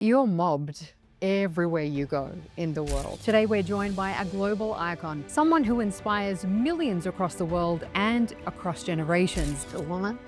You're mobbed everywhere you go in the world. Today, we're joined by a global icon, someone who inspires millions across the world and across generations. A woman?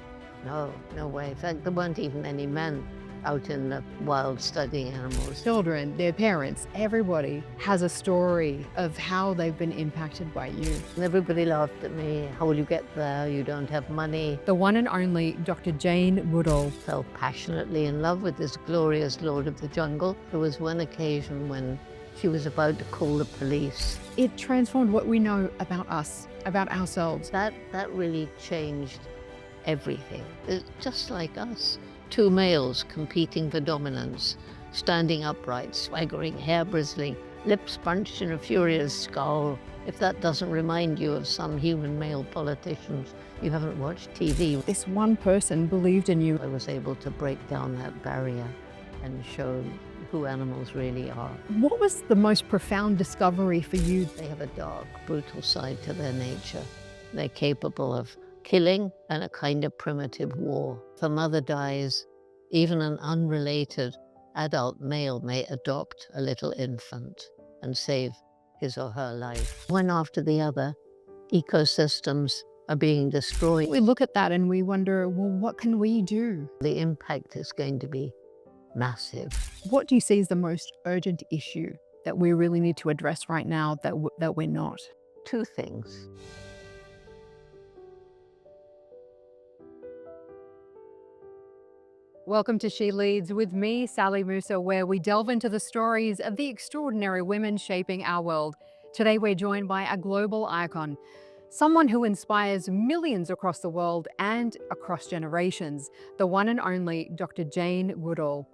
No, no way. In fact, there weren't even any men out in the wild studying animals. Children, their parents, everybody has a story of how they've been impacted by you. And everybody laughed at me. How will you get there? You don't have money. The one and only Dr. Jane Goodall. Fell passionately in love with this glorious lord of the jungle. There was one occasion when she was about to call the police. It transformed what we know about us, about ourselves. That really changed everything. It's just like us. Two males competing for dominance, standing upright, swaggering, hair bristling, lips bunched in a furious scowl. If that doesn't remind you of some human male politicians, you haven't watched TV. This one person believed in you. I was able to break down that barrier and show who animals really are. What was the most profound discovery for you? They have a dark, brutal side to their nature. They're capable of killing and a kind of primitive war. If a mother dies, even an unrelated adult male may adopt a little infant and save his or her life. One after the other, ecosystems are being destroyed. We look at that and we wonder, well, what can we do? The impact is going to be massive. What do you see as the most urgent issue that we really need to address right now that we're not? Two things. Welcome to She Leads with me, Sally Mousa, where we delve into the stories of the extraordinary women shaping our world. Today, we're joined by a global icon, someone who inspires millions across the world and across generations, the one and only Dr. Jane Goodall.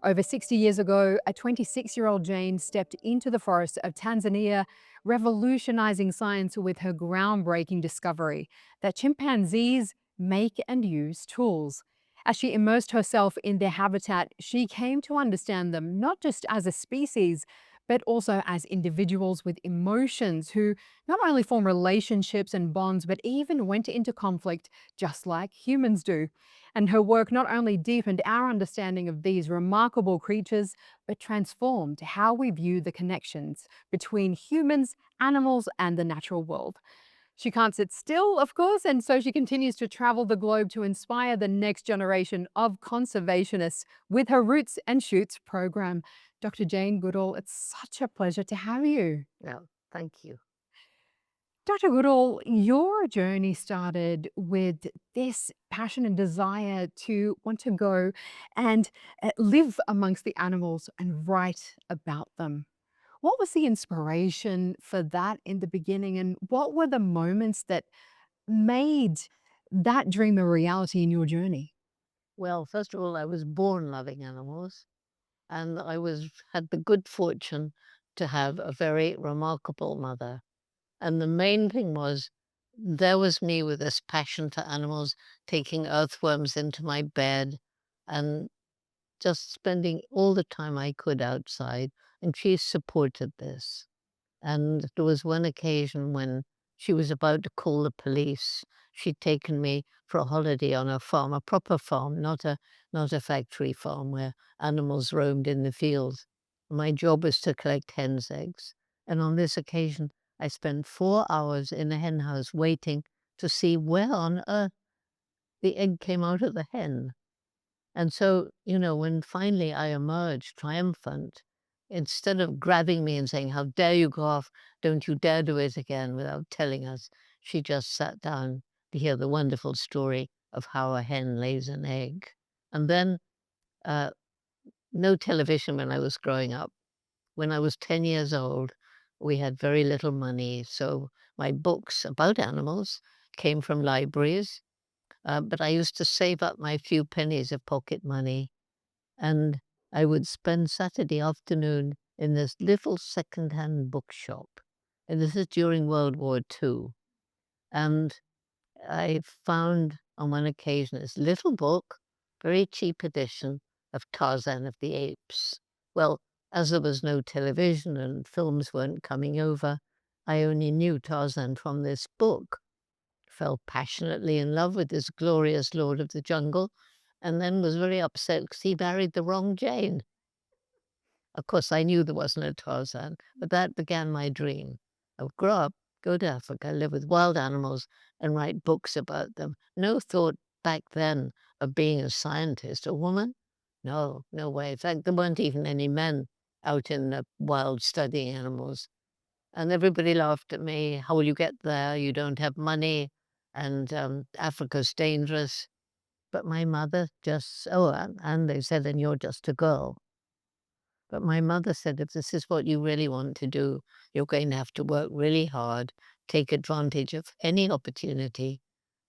Over 60 years ago, a 26-year-old Jane stepped into the forests of Tanzania, revolutionizing science with her groundbreaking discovery that chimpanzees make and use tools. As she immersed herself in their habitat, she came to understand them not just as a species, but also as individuals with emotions who not only form relationships and bonds, but even went into conflict just like humans do. And her work not only deepened our understanding of these remarkable creatures, but transformed how we view the connections between humans, animals, and the natural world. She can't sit still, of course, and so she continues to travel the globe to inspire the next generation of conservationists with her Roots and Shoots program. Dr. Jane Goodall, it's such a pleasure to have you. Well, thank you. Dr. Goodall, your journey started with this passion and desire to want to go and live amongst the animals and write about them. What was the inspiration for that in the beginning, and what were the moments that made that dream a reality in your journey? Well, first of all, I was born loving animals, and had the good fortune to have a very remarkable mother. And the main thing was, there was me with this passion for animals, taking earthworms into my bed and just spending all the time I could outside. And she supported this. And there was one occasion when she was about to call the police. She'd taken me for a holiday on a farm, a proper farm, not a factory farm where animals roamed in the fields. My job was to collect hens' eggs. And on this occasion, I spent 4 hours in a hen house waiting to see where on earth the egg came out of the hen. And so, when finally I emerged triumphant, instead of grabbing me and saying, "How dare you go off? Don't you dare do it again," without telling us, she just sat down to hear the wonderful story of how a hen lays an egg. And then, uh, no television when I was growing up. When I was 10 years old, we had very little money, so my books about animals came from libraries, but I used to save up my few pennies of pocket money, and I would spend Saturday afternoon in this little second-hand bookshop, and this is during World War II. And I found on one occasion this little book, very cheap edition of Tarzan of the Apes. Well, as there was no television and films weren't coming over, I only knew Tarzan from this book. Fell passionately in love with this glorious lord of the jungle, and then was very upset because he married the wrong Jane. Of course, I knew there wasn't a Tarzan, but that began my dream. I would grow up, go to Africa, live with wild animals, and write books about them. No thought back then of being a scientist. A woman? No, no way. In fact, there weren't even any men out in the wild studying animals. And everybody laughed at me. How will you get there? You don't have money, and Africa's dangerous. But my mother just, oh, and they said, and you're just a girl. But my mother said, if this is what you really want to do, you're going to have to work really hard, take advantage of any opportunity.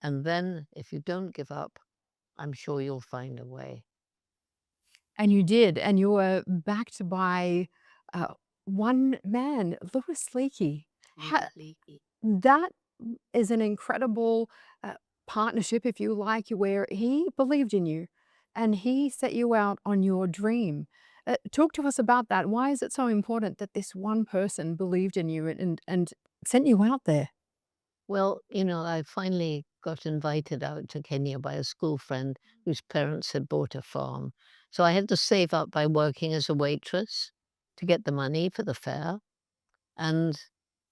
And then if you don't give up, I'm sure you'll find a way. And you did, and you were backed by, uh, one man, Louis Leakey. Ha Louis Leakey. that is an incredible, partnership, if you like, where he believed in you, and he set you out on your dream. Talk to us about that. Why is it so important that this one person believed in you and sent you out there? Well, I finally got invited out to Kenya by a school friend whose parents had bought a farm. So I had to save up by working as a waitress to get the money for the fare. And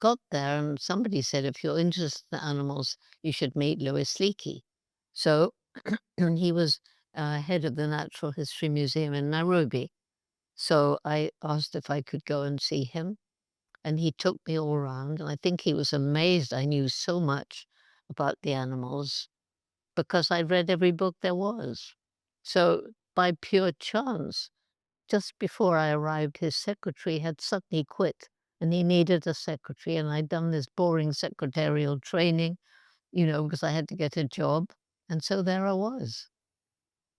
got there, and somebody said, if you're interested in animals, you should meet Louis Leakey. So and he was head of the Natural History Museum in Nairobi. So I asked if I could go and see him, and he took me all around. And I think he was amazed I knew so much about the animals because I'd read every book there was. So by pure chance, just before I arrived, his secretary had suddenly quit and he needed a secretary. And I'd done this boring secretarial training, because I had to get a job. And so there I was.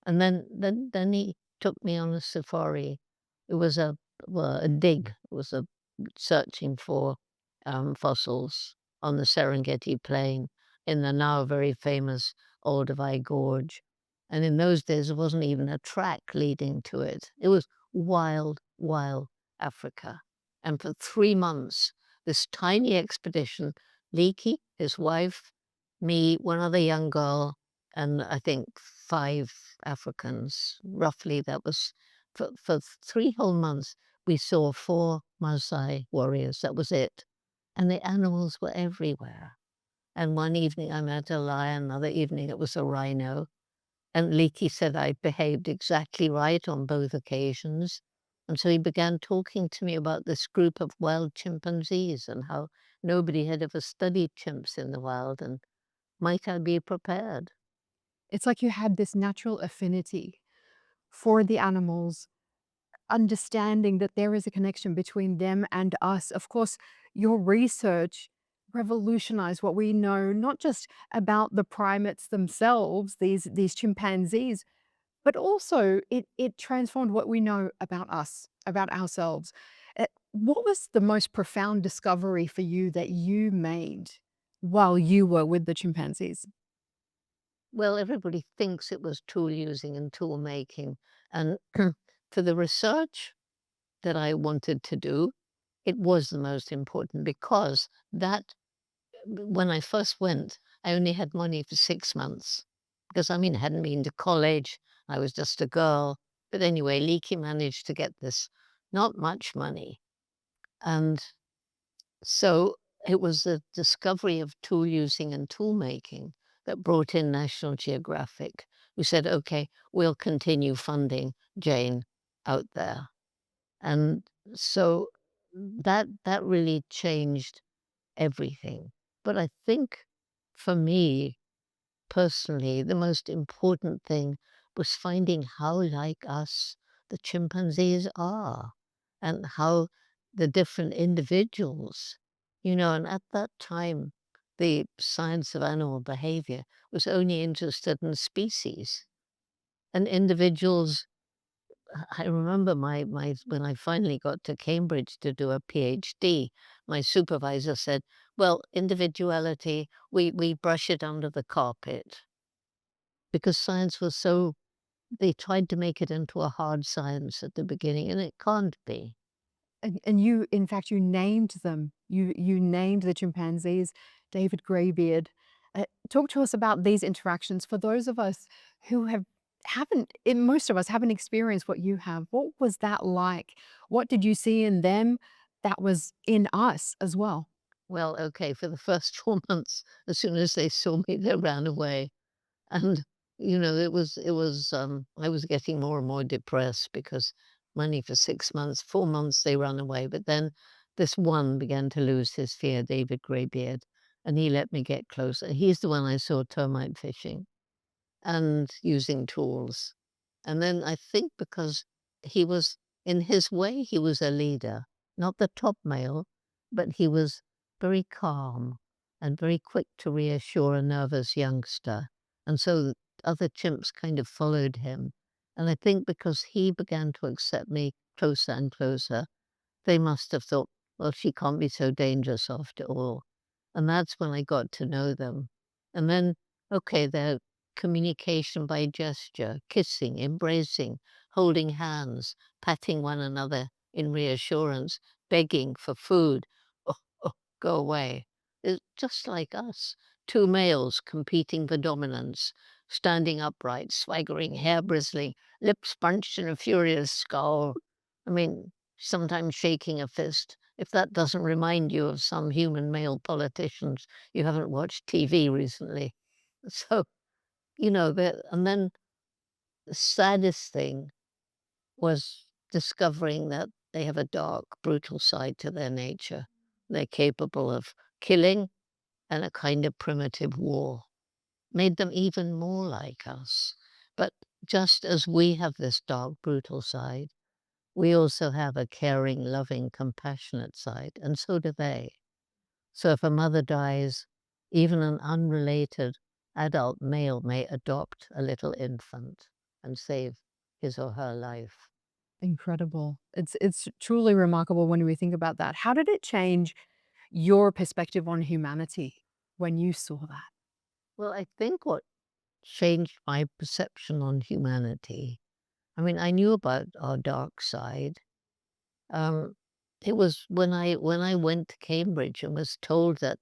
And then he took me on a safari. It was a dig. It was a searching for fossils on the Serengeti Plain in the now very famous Olduvai Gorge. And in those days, there wasn't even a track leading to it. It was wild, wild Africa. And for 3 months, this tiny expedition, Leakey, his wife, me, one other young girl, and I think 5 Africans, roughly. That was for 3 whole months, we saw 4 Maasai warriors, that was it, and the animals were everywhere. And one evening I met a lion, another evening it was a rhino, and Leakey said I behaved exactly right on both occasions, and so he began talking to me about this group of wild chimpanzees and how nobody had ever studied chimps in the wild, and might I be prepared? It's like you had this natural affinity for the animals, understanding that there is a connection between them and us. Of course, your research revolutionized what we know, not just about the primates themselves, these chimpanzees, but also it transformed what we know about us, about ourselves. What was the most profound discovery for you that you made while you were with the chimpanzees? Well, everybody thinks it was tool using and tool making, and for the research that I wanted to do, it was the most important because when I first went, I only had money for 6 months because, I mean, I hadn't been to college, I was just a girl. But anyway, Leakey managed to get this not much money, and so it was the discovery of tool using and tool making that brought in National Geographic, who said, "Okay, we'll continue funding Jane out there." And so that really changed everything. But I think for me, personally, the most important thing was finding how like us the chimpanzees are and how the different individuals, and at that time, the science of animal behavior was only interested in species and individuals. I remember my when I finally got to Cambridge to do a PhD, my supervisor said, "Well, individuality, we brush it under the carpet." Because science was so they tried to make it into a hard science at the beginning, and it can't be. And you in fact, you named them. You named the chimpanzees David Greybeard. Talk to us about these interactions for those of us who have most of us haven't experienced what you have. What was that like? What did you see in them that was in us as well? Well, okay, for the first 4 months, as soon as they saw me, they ran away. And, I was getting more and more depressed because money for 6 months, 4 months, they ran away. But then this one began to lose his fear, David Greybeard, and he let me get closer. He's the one I saw termite fishing and using tools. And then I think because he was, in his way, he was a leader, not the top male, but he was very calm and very quick to reassure a nervous youngster. And so the other chimps kind of followed him. And I think because he began to accept me closer and closer, they must have thought, "Well, she can't be so dangerous after all." And that's when I got to know them. And then, okay, their communication by gesture, kissing, embracing, holding hands, patting one another in reassurance, begging for food. "Oh, oh, go away." It's just like us. Two males competing for dominance, standing upright, swaggering, hair bristling, lips bunched in a furious scowl. I mean, sometimes shaking a fist. If that doesn't remind you of some human male politicians, you haven't watched TV recently. So, and then the saddest thing was discovering that they have a dark, brutal side to their nature. They're capable of killing and a kind of primitive war. Made them even more like us. But just as we have this dark, brutal side, we also have a caring, loving, compassionate side, and so do they. So if a mother dies, even an unrelated adult male may adopt a little infant and save his or her life. Incredible. It's truly remarkable when we think about that. How did it change your perspective on humanity when you saw that? Well, I think what changed my perception on humanity, I mean, I knew about our dark side. Um, it was when I went to Cambridge and was told that,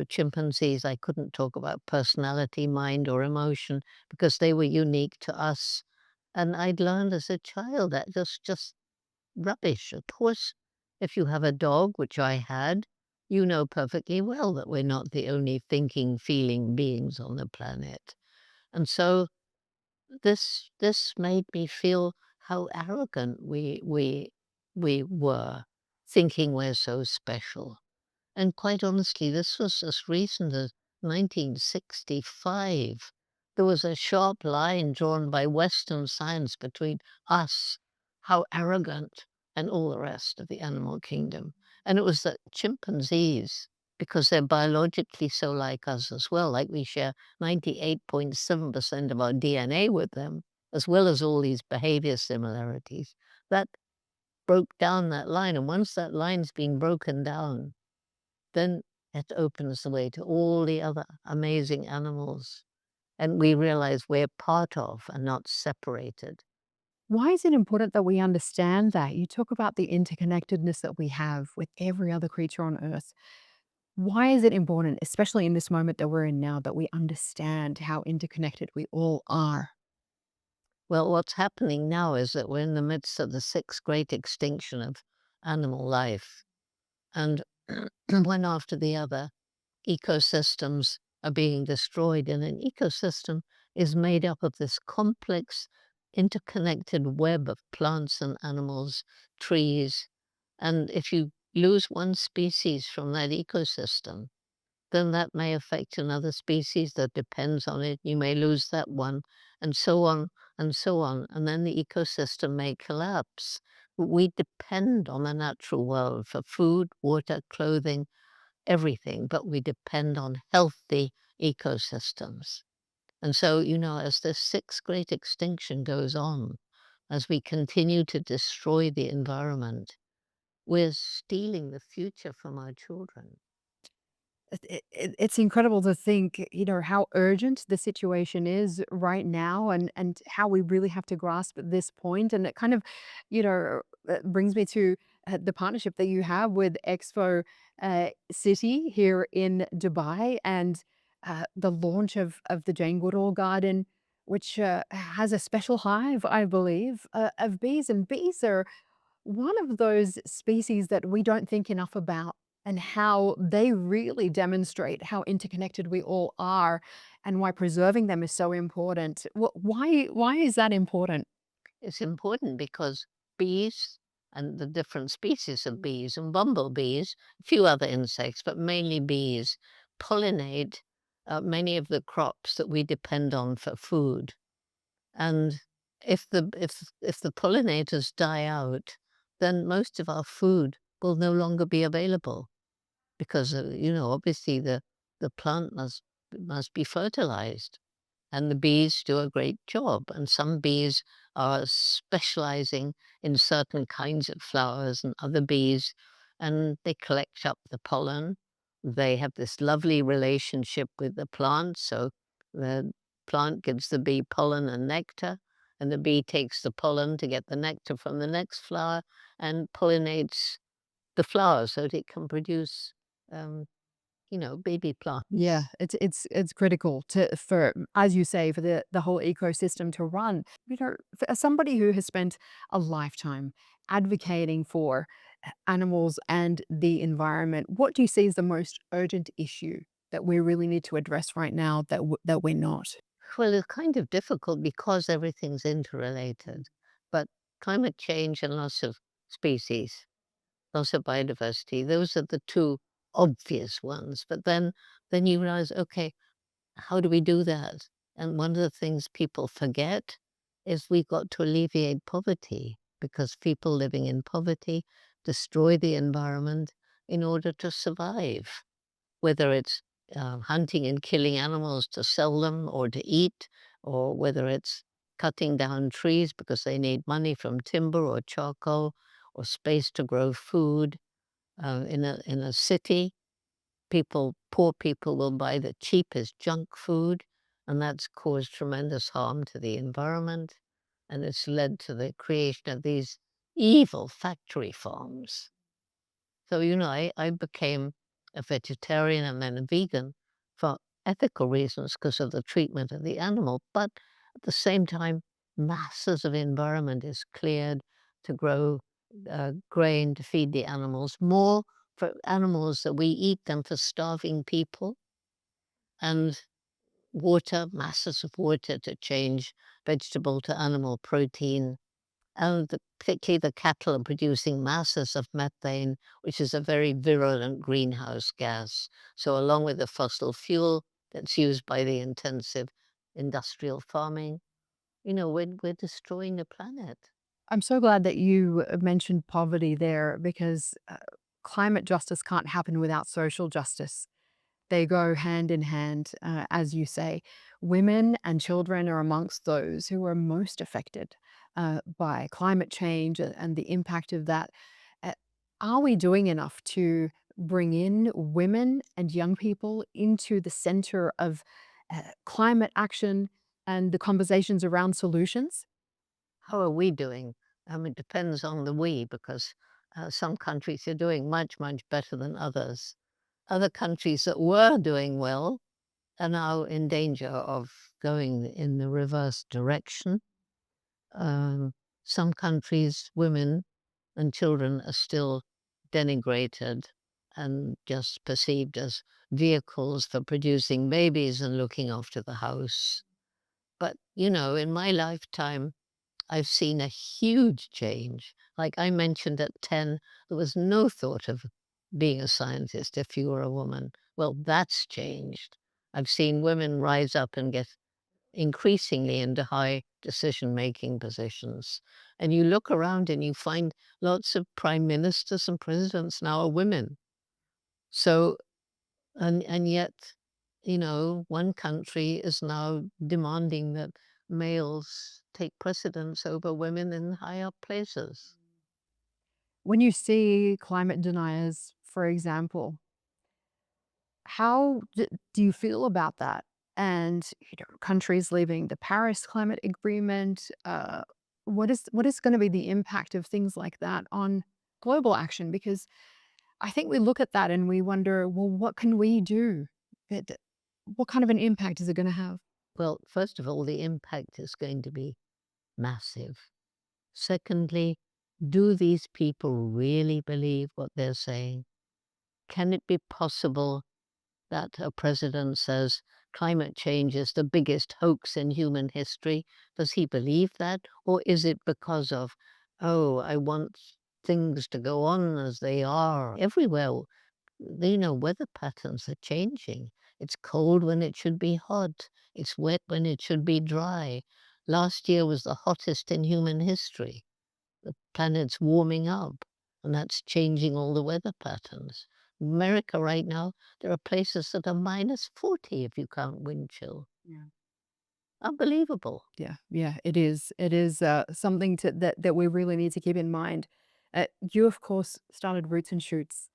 chimpanzees, I couldn't talk about personality, mind, or emotion because they were unique to us. And I'd learned as a child that just rubbish. Of course, if you have a dog, which I had, you know perfectly well that we're not the only thinking, feeling beings on the planet. And so this made me feel how arrogant we were, thinking we're so special. And quite honestly, this was as recent as 1965. There was a sharp line drawn by Western science between us, how arrogant, and all the rest of the animal kingdom. And it was that chimpanzees, because they're biologically so like us as well, like we share 98.7% of our DNA with them, as well as all these behavior similarities, that broke down that line. And once that line's been broken down, then it opens the way to all the other amazing animals, and we realize we're part of and not separated. Why is it important that we understand that? You talk about the interconnectedness that we have with every other creature on earth. Why is it important, especially in this moment that we're in now, that we understand how interconnected we all are? Well, what's happening now is that we're in the midst of the sixth great extinction of animal life, and one after the other, ecosystems are being destroyed, and an ecosystem is made up of this complex, interconnected web of plants and animals, trees, and if you lose one species from that ecosystem, then that may affect another species that depends on it. You may lose that one, and so on and so on, and then the ecosystem may collapse. We depend on the natural world for food, water, clothing, everything, but we depend on healthy ecosystems. And so, as this sixth great extinction goes on, as we continue to destroy the environment, we're stealing the future from our children. It's incredible to think, how urgent the situation is right now and how we really have to grasp at this point. And it kind of, brings me to the partnership that you have with Expo City here in Dubai and the launch of the Jane Goodall Garden. which has a special hive, I believe, of bees. And bees are one of those species that we don't think enough about, and how they really demonstrate how interconnected we all are and why preserving them is so important. Why is that important? It's important because bees and the different species of bees and bumblebees, a few other insects, but mainly bees, pollinate many of the crops that we depend on for food. And if the pollinators die out, then most of our food will no longer be available because obviously the plant must be fertilized. And the bees do a great job. And some bees are specializing in certain kinds of flowers and other bees, and they collect up the pollen. They have this lovely relationship with the plant. So the plant gives the bee pollen and nectar, and the bee takes the pollen to get the nectar from the next flower and pollinates the flower so that it can produce, um, baby Yeah, plants. it's critical to for, as you say, for the whole ecosystem to run. For as somebody who has spent a lifetime advocating for animals and the environment, what do you see as the most urgent issue that we really need to address right now that we're not? Well, it's kind of difficult because everything's interrelated. But climate change and loss of species, loss of biodiversity, those are the two obvious ones. But then you realize, okay, how do we do that? And one of the things people forget is we've got to alleviate poverty because people living in poverty destroy the environment in order to survive, whether it's hunting and killing animals to sell them or to eat, or whether it's cutting down trees because they need money from timber or charcoal or space to grow food. In a city, poor people will buy the cheapest junk food, and that's caused tremendous harm to the environment, and it's led to the creation of these evil factory farms. So, I became a vegetarian and then a vegan for ethical reasons because of the treatment of the animal. But at the same time, masses of environment is cleared to grow grain to feed the animals, more for animals that we eat than for starving people, and water, masses of water to change vegetable to animal protein, and particularly the cattle are producing masses of methane, which is a very virulent greenhouse gas. So along with the fossil fuel that's used by the intensive industrial farming, we're destroying the planet. I'm so glad that you mentioned poverty there, because climate justice can't happen without social justice. They go hand in hand, as you say. Women and children are amongst those who are most affected by climate change and the impact of that. Uh, are we doing enough to bring in women and young people into the center of climate action and the conversations around solutions? How are we doing? It depends on the we, because some countries are doing much, much better than others. Other countries that were doing well are now in danger of going in the reverse direction. Um, some countries, women and children are still denigrated and just perceived as vehicles for producing babies and looking after the house. But, in my lifetime, I've seen a huge change. Like I mentioned at 10, there was no thought of being a scientist if you were a woman. Well, that's changed. I've seen women rise up and get increasingly into high decision-making positions. And you look around and you find lots of prime ministers and presidents now are women. So, and yet, one country is now demanding that males take precedence over women in high up places. When you see climate deniers, for example, how do you feel about that? And countries leaving the Paris Climate Agreement, what is going to be the impact of things like that on global action? Because I think we look at that and we wonder, well, what can we do? It, what kind of an impact is it going to have? Well, first of all, the impact is going to be massive. Secondly, do these people really believe what they're saying? Can it be possible that a president says climate change is the biggest hoax in human history? Does he believe that? Or is it because of, oh, I want things to go on as they are everywhere? Weather patterns are changing. It's cold when it should be hot. It's wet when it should be dry. Last year was the hottest in human history. The planet's warming up, and that's changing all the weather patterns. America right now, there are places that are -40 if you count wind chill. Yeah. Unbelievable. Yeah, yeah, it is. It is something that we really need to keep in mind. You, of course, started Roots and Shoots,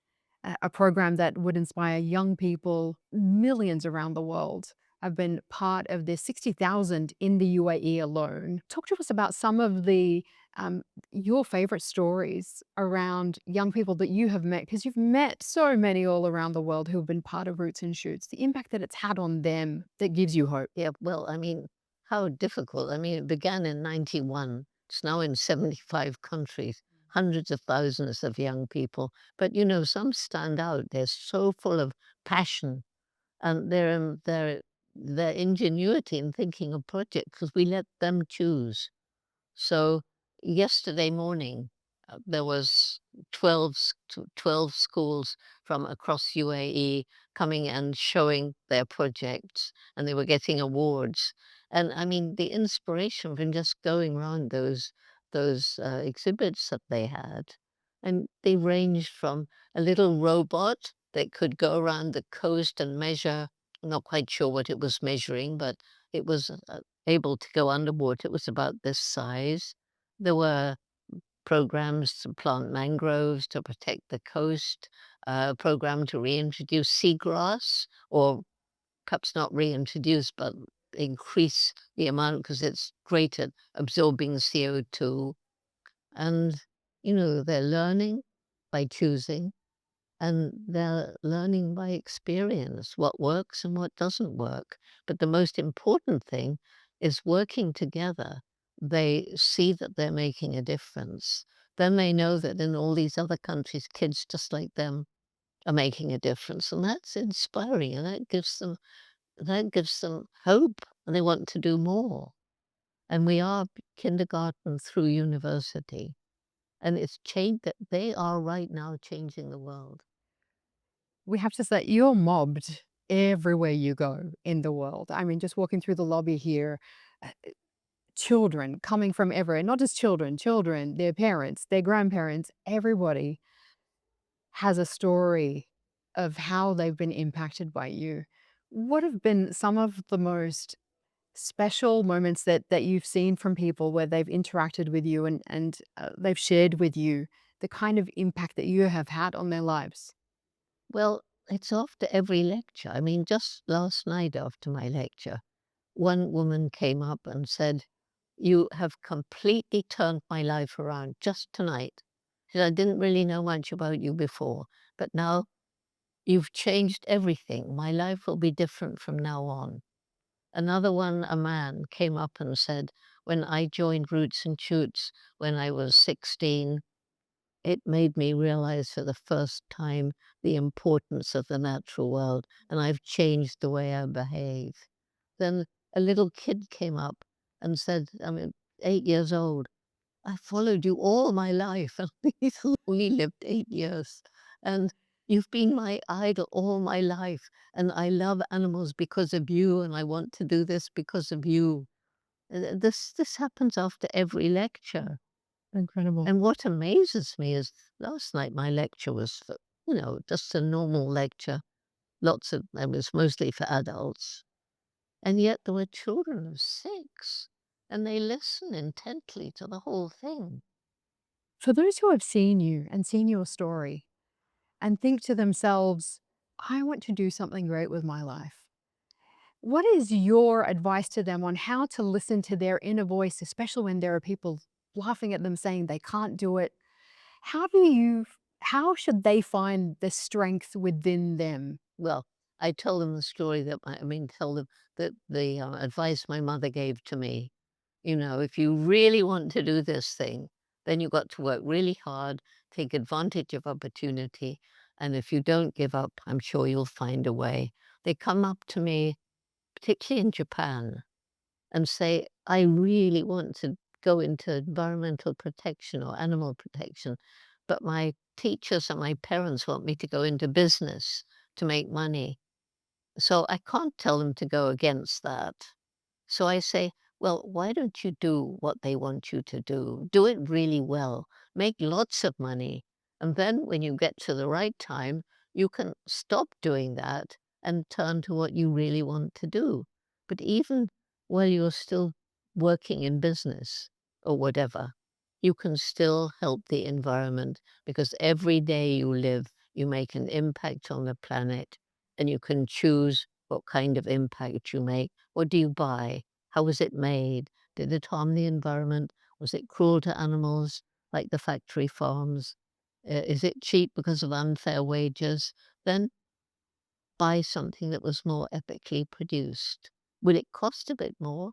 a program that would inspire young people, millions around the world. I've been part of the 60,000 in the UAE alone. Talk to us about some of the um, your favorite stories around young people that you have met, because you've met so many all around the world who have been part of Roots and Shoots. The impact that it's had on them that gives you hope. Yeah, well, I mean, how difficult. I mean, it began in 91. It's now in 75 countries, hundreds of thousands of young people. But, some stand out. They're so full of passion and their ingenuity in thinking of projects because we let them choose. So yesterday morning, there was 12 schools from across UAE coming and showing their projects, and they were getting awards. And I mean, the inspiration from just going around those exhibits that they had, and they ranged from a little robot that could go around the coast and measure. I'm not quite sure what it was measuring, but it was able to go underwater. It was about this size. There were programs to plant mangroves to protect the coast, a program to reintroduce seagrass, or perhaps not reintroduce, but increase the amount because it's great at absorbing CO2. And, they're learning by choosing. And they're learning by experience what works and what doesn't work. But the most important thing is working together. They see that they're making a difference. Then they know that in all these other countries, kids just like them are making a difference. And that's inspiring. And that gives them hope. And they want to do more. And we are kindergarten through university. And it's changed that they are right now changing the world. We have to say you're mobbed everywhere you go in the world. I mean, just walking through the lobby here, uh, children coming from everywhere, not just children, their parents, their grandparents, everybody has a story of how they've been impacted by you. What have been some of the most special moments that you've seen from people where they've interacted with you and they've shared with you the kind of impact that you have had on their lives? Well, it's after every lecture. I mean, just last night after my lecture, one woman came up and said, "You have completely turned my life around just tonight." She said, "I didn't really know much about you before, but now you've changed everything. My life will be different from now on." Another one, a man, came up and said, "When I joined Roots and Shoots when I was 16, it made me realize for the first time the importance of the natural world, and I've changed the way I behave." Then a little kid came up and said, I mean, 8 years old, "I followed you all my life, and he's only lived 8 years, and you've been my idol all my life, and I love animals because of you, and I want to do this because of you." This happens after every lecture. Incredible. And what amazes me is last night my lecture was for, just a normal lecture. It was mostly for adults. And yet there were children of 6 and they listen intently to the whole thing. For those who have seen you and seen your story and think to themselves, I want to do something great with my life. What is your advice to them on how to listen to their inner voice, especially when there are people laughing at them saying they can't do it? How do you, how should they find the strength within them? Well, I tell them the story that tell them that the advice my mother gave to me. You know, if you really want to do this thing, then you got to work really hard, take advantage of opportunity, and if you don't give up, I'm sure you'll find a way. They come up to me, particularly in Japan, and say, I really want to go into environmental protection or animal protection, but my teachers and my parents want me to go into business to make money. So I can't tell them to go against that. So I say, well, why don't you do what they want you to do? Do it really well, make lots of money. And then when you get to the right time, you can stop doing that and turn to what you really want to do. But even while you're still working in business or whatever, you can still help the environment because every day you live, you make an impact on the planet and you can choose what kind of impact you make. What do you buy? How was it made? Did it harm the environment? Was it cruel to animals like the factory farms? Is it cheap because of unfair wages? Then buy something that was more ethically produced. Will it cost a bit more?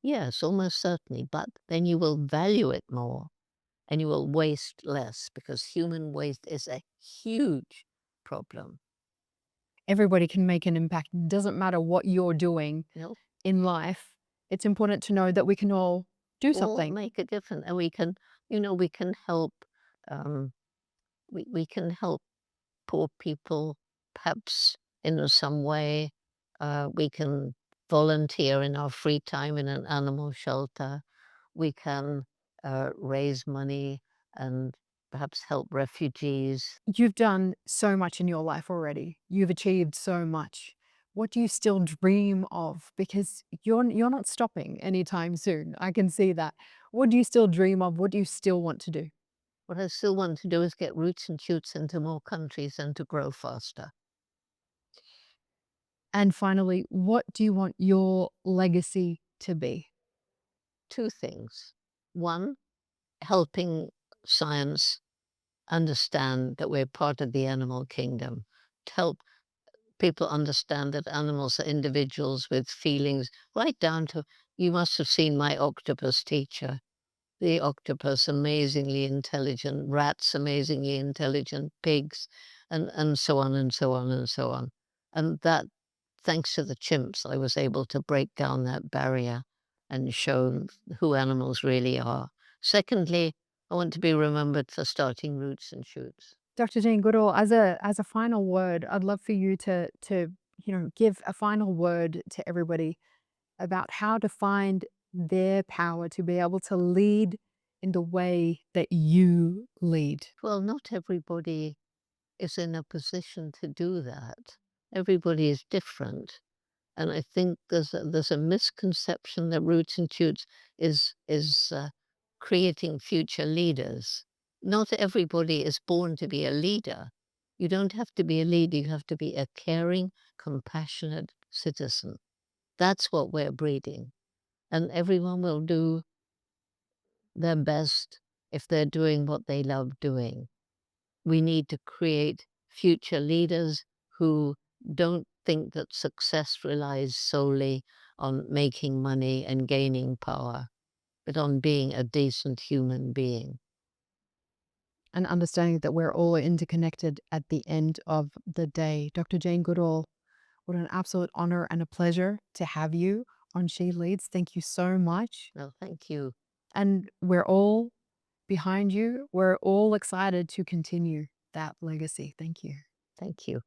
Yes, almost certainly, but then you will value it more and you will waste less because human waste is a huge problem. Everybody can make an impact. It doesn't matter what you're doing You know, in life. It's important to know that we can all do all something. make a difference and we can, we can help um, we can help poor people, perhaps in some way. We can volunteer in our free time in an animal shelter. We can raise money and perhaps help refugees. You've done so much in your life already. You've achieved so much. What do you still dream of? Because you're not stopping anytime soon. I can see that. What do you still dream of? What do you still want to do? What I still want to do is get roots and shoots into more countries and to grow faster. And finally, what do you want your legacy to be? Two things. One, helping science understand that we're part of the animal kingdom, to help people understand that animals are individuals with feelings, right down to you must have seen my octopus teacher. The octopus, amazingly intelligent, rats, amazingly intelligent, pigs, and so on and so on and so on. And that, thanks to the chimps, I was able to break down that barrier and show who animals really are. Secondly, I want to be remembered for starting roots and shoots. Dr. Jane Goodall, as a final word, I'd love for you to give a final word to everybody about how to find their power to be able to lead in the way that you lead. Well, not everybody is in a position to do that. Everybody is different. And I think there's a misconception that roots and shoots is creating future leaders. Not everybody is born to be a leader. You don't have to be a leader, you have to be a caring, compassionate citizen. That's what we're breeding. And everyone will do their best if they're doing what they love doing. We need to create future leaders who don't think that success relies solely on making money and gaining power, but on being a decent human being. And understanding that we're all interconnected at the end of the day. Dr. Jane Goodall, what an absolute honor and a pleasure to have you on She Leads. Thank you so much. Well, thank you. And we're all behind you. We're all excited to continue that legacy. Thank you. Thank you.